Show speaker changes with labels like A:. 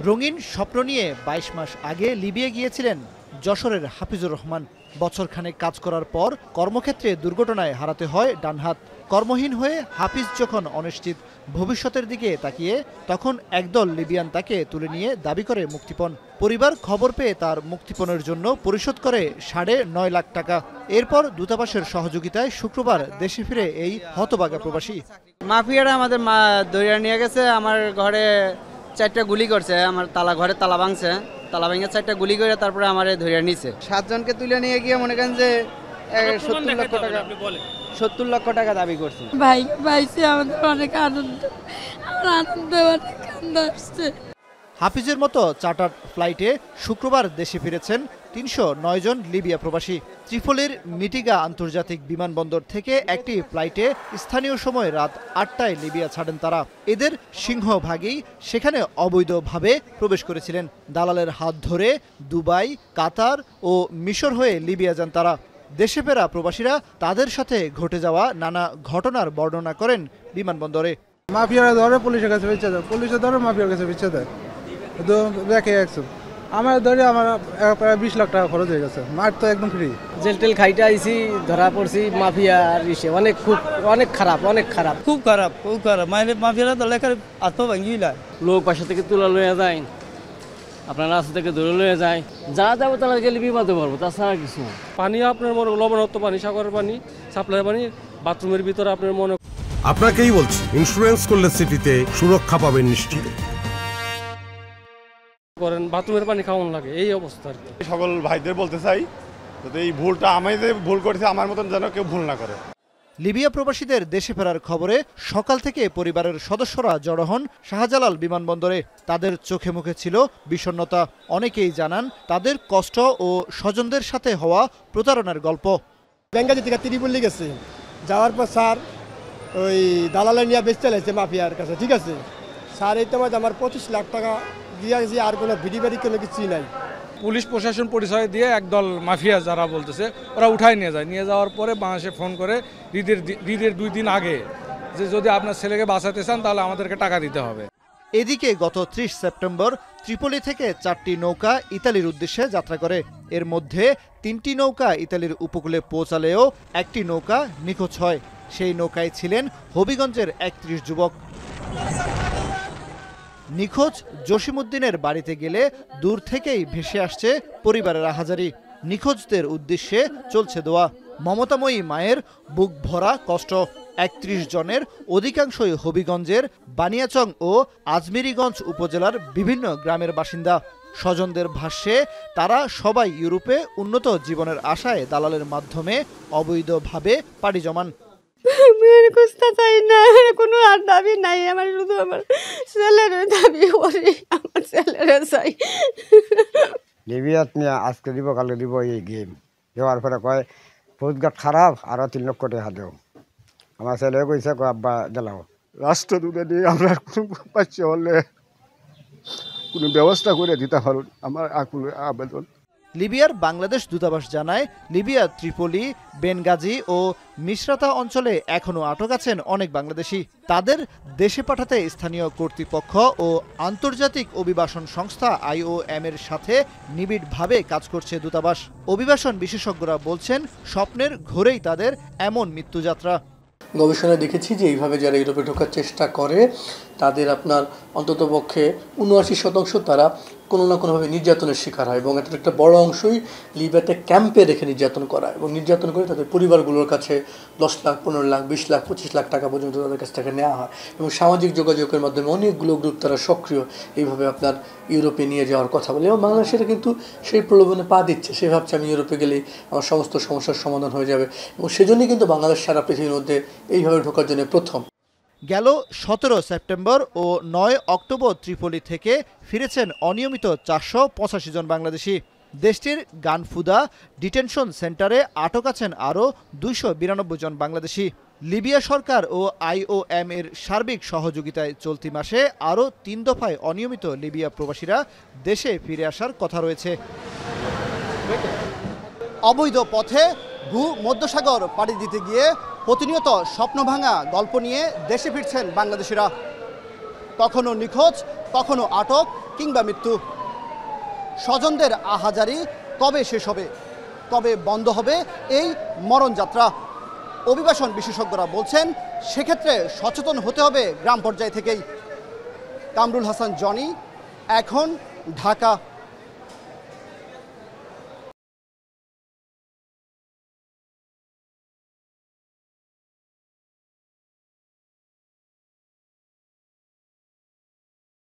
A: রঙিন স্বপ্ন নিয়ে ২২ মাস আগে লিবিয়া গিয়েছিলেন যশোরের হাফিজুর রহমান। বছরখানেক কাজ করার পর কর্মক্ষেত্রে দুর্ঘটনায় হারাতে হয় ডান হাত। কর্মহীন হয়ে হাফিজ যখন অনিশ্চিত ভবিষ্যতের দিকে তাকিয়ে, তখন একদল লিবিয়ান তাকে তুলে নিয়ে দাবি করে মুক্তিপণ। পরিবার খবর পেয়ে তার মুক্তিপণের জন্য পরিশোধ করে ৯.৫ লাখ টাকা। এরপর দূতাবাসের সহযোগিতায় শুক্রবার দেশে ফিরে এই হতভাগা প্রবাসী।
B: মাফিয়ারা আমাদের ধরে নিয়ে গেছে, আমার ঘরে 4টা গুলি করছে, আমার ঘরে তালা ভাঙছে, তালা ভেঙে 4টা গুলি করে তারপরে আমারে ধরে নিছে। 7 জনকে তুলে নিয়ে গিয়ে মনে করেন যে 70 লক্ষ টাকা দাবি করছে।
C: ভাই পাইছে, আমাদের অনেক আনন্দ, আমার আনন্দ অনেক কান্দ আসছে।
A: হাফিজের মতো চার্টার্ড ফ্লাইটে শুক্রবার দেশে ফিরেছেন ৩০৯ জন লিবিয়া প্রবাসী। ত্রিপোলির মিটিগা আন্তর্জাতিক বিমানবন্দর থেকে একটি ফ্লাইটে স্থানীয় সময় রাত ৮টায় লিবিয়া ছাড়েন তারা। এদের সিংহভাগই সেখানে অবৈধভাবে প্রবেশ করেছিলেন। দালালের হাত ধরে দুবাই, কাতার ও মিশর হয়ে লিবিয়া যান তারা। দেশে ফেরা প্রবাসীরা তাদের সাথে ঘটে যাওয়া নানা ঘটনার বর্ণনা করেন বিমানবন্দরে।
D: মাফিয়ারা ধরে পুলিশের কাছে বেঁচে দেয়, পুলিশে ধরে মাফিয়ার কাছে বেঁচে দেয়। দেখে একশো আমার ধরে আমার প্রায় 20 লাখ টাকা খরচ হয়ে গেছে। মাঠ তো একদম ফ্রি।
E: জেল টেল খাইতে আইসি, ধরা পড়ছি মাফিয়া আর ইসে অনেক খারাপ
B: খুব খারাপ মাফিয়ারা তো লেখার আত্মভাঙ্গিলা।
E: লোক বাসা থেকে তুলা লইয়া যায়, আপনার রাস্তা থেকে ধরে লইয়া যায়, যা যাবো তারা গেলে বিপদে পারবো, তাছাড়া কিছু না।
F: পানি আপনার মনে লবণাক্ত পানি, সাগরের পানি, সাপ্লাই পানি, বাথরুমের ভিতরে আপনার মনে।
G: আপনাকেই বলছি, ইন্স্যুরেন্স করলে সিটিতে সুরক্ষা পাবেন নিশ্চিত।
F: করেন বাথরুমের পানি খাওয়ানো লাগে, এই অবস্থা আর কি।
H: সকল ভাইদের বলতে চাই, যাতে এই ভুলটা আমি যে ভুল করেছি আমার মতন যেন কেউ ভুল না করে।
A: লিবিয়া প্রবাসীদের দেশে ফেরার খবরে সকাল থেকে পরিবারের সদস্যরা জড়ো হন শাহজালাল বিমানবন্দরে। তাদের চোখে মুখে ছিল বিষণ্ণতা। অনেকেই জানান তাদের কষ্ট ও স্বজনদের সাথে হওয়া প্রতারণার গল্প।
D: বেঙ্গাজি থেকে ত্রিপল্লি গেছে, যাওয়ার পর স্যার ওই দালালে নিয়ে বেশ চালাইছে মাফিয়ার কাছে, ঠিক আছে স্যার। এই তোমার আমার 25 লাখ টাকা দিয়ে গেছি, আর কোনো ভিডি বাড়ি কোনো কিছুই নাই।
F: পুলিশ প্রশাসন পরিচয় দিয়ে একদল মাফিয়া যারা বলতেছে, ওরা উঠায় নিয়ে যায়। নিয়ে যাওয়ার পরে বাংলাদেশে ফোন করে ঈদের 2 দিন আগে যে যদি আপনার ছেলেকে বাঁচাতে চান তাহলে আমাদেরকে টাকা দিতে হবে।
A: এদিকে গত 30 সেপ্টেম্বর ত্রিপোলি থেকে 4টি নৌকা ইতালির উদ্দেশ্যে যাত্রা করে। এর মধ্যে 3টি নৌকা ইতালির উপকূলে পৌঁছালেও একটি নৌকা নিখোঁজ হয়। সেই নৌকায় ছিলেন হবিগঞ্জের 31 যুবক। নিখোঁজ জসিমউদ্দিনের বাড়িতে গেলে দূর থেকেই ভেসে আসছে পরিবারের আহাজারি। নিখোঁজদের উদ্দেশ্যে চলছে দোয়া। মমতাময়ী মায়ের বুক ভরা কষ্ট। 31 জনের অধিকাংশই হবিগঞ্জের বানিয়াচং ও আজমিরিগঞ্জ উপজেলার বিভিন্ন গ্রামের বাসিন্দা। স্বজনদের ভাষ্যে তারা সবাই ইউরোপে উন্নত জীবনের আশায় দালালের মাধ্যমে অবৈধভাবে পাড়ি জমান।
C: খুঁজতে চাই না, কোনো আর দাবি নাই আমার, শুধু আমার ছেলের দাবি করি, আমার ছেলের চাই।
I: লিবিয়াত নিয়ে আজকে দিব কালকে দিব, এই গেম দেওয়ার পরে কয় ফৌজঘাট খারাপ, আরো 3 লক্ষ টাকা দেও। আমার ছেলে কইছে আব্বা দিলাও। রাষ্ট্রদূতে নিয়ে আমরা কোনো পাচ্ছি হলে কোনো ব্যবস্থা করে দিতে পারুন, আমার আকুল আবেদন।
A: লিবিয়ার বাংলাদেশ দূতাবাস জানায়, লিবিয়ার ত্রিপোলি, বেনগাজি ও মিশরাতা অঞ্চলে এখনও আটক আছেন অনেক বাংলাদেশি। তাদের দেশে পাঠাতে স্থানীয় কর্তৃপক্ষ ও আন্তর্জাতিক অভিবাসন সংস্থা IOM এর সাথে নিবিড়ভাবে কাজ করছে দূতাবাস। অভিবাসন বিশেষজ্ঞরা বলছেন, স্বপ্নের ঘোরেই তাদের এমন মৃত্যুযাত্রা।
J: গবেষণায় দেখেছি যে এইভাবে যারা ইউরোপে ঢোকার চেষ্টা করে তাদের আপনার অন্ততপক্ষে 79% তারা কোনো না কোনোভাবে নির্যাতনের শিকার হয়, এবং এটার একটা বড় অংশই লিবিয়াতে ক্যাম্পে রেখে নির্যাতন করা, এবং নির্যাতন করে তাদের পরিবারগুলোর কাছে 10 লাখ, 15 লাখ, 20 লাখ, 25 লাখ টাকা পর্যন্ত তাদের কাছ থেকে নেওয়া হয়। এবং সামাজিক যোগাযোগের মাধ্যমে অনেকগুলো গ্রুপ তারা সক্রিয় এইভাবে আপনার ইউরোপে নিয়ে যাওয়ার কথা বলে, এবং বাংলাদেশের কিন্তু সেই প্রলোভনে পা দিচ্ছে। সে ভাবছে আমি ইউরোপে গেলেই আমার সমস্ত সমস্যার সমাধান হয়ে যাবে, এবং সেজন্যই কিন্তু বাংলাদেশ সারা পৃথিবীর মধ্যে এইভাবে ঢোকার জন্য প্রথম।
A: গেল 17 সেপ্টেম্বর ও 9 অক্টোবর ত্রিপোলি থেকে ফিরেছেন অনিয়মিত 485 জন বাংলাদেশি। দেশটির গানফুদা ডিটেনশন সেন্টারে আটক আছেন আরও 292 জন বাংলাদেশি। লিবিয়া সরকার ও IOM এর সার্বিক সহযোগিতায় চলতি মাসে আরও 3 দফায় অনিয়মিত লিবিয়া প্রবাসীরা দেশে ফিরে আসার কথা রয়েছে। অবৈধ পথে ভূমধ্যসাগর পাড়ি দিতে গিয়ে প্রতিনিয়ত স্বপ্নভাঙা গল্প নিয়ে দেশে ফিরছেন বাংলাদেশিরা। কখনো নিখোঁজ, কখনো আটক, কিংবা মৃত্যু। স্বজনদের আহাজারি কবে শেষ হবে, কবে বন্ধ হবে এই মরণযাত্রা? অভিবাসন বিশেষজ্ঞরা বলছেন সেক্ষেত্রে সচেতন হতে হবে গ্রাম পর্যায় থেকেই। কামরুল হাসান জনি, এখন, ঢাকা।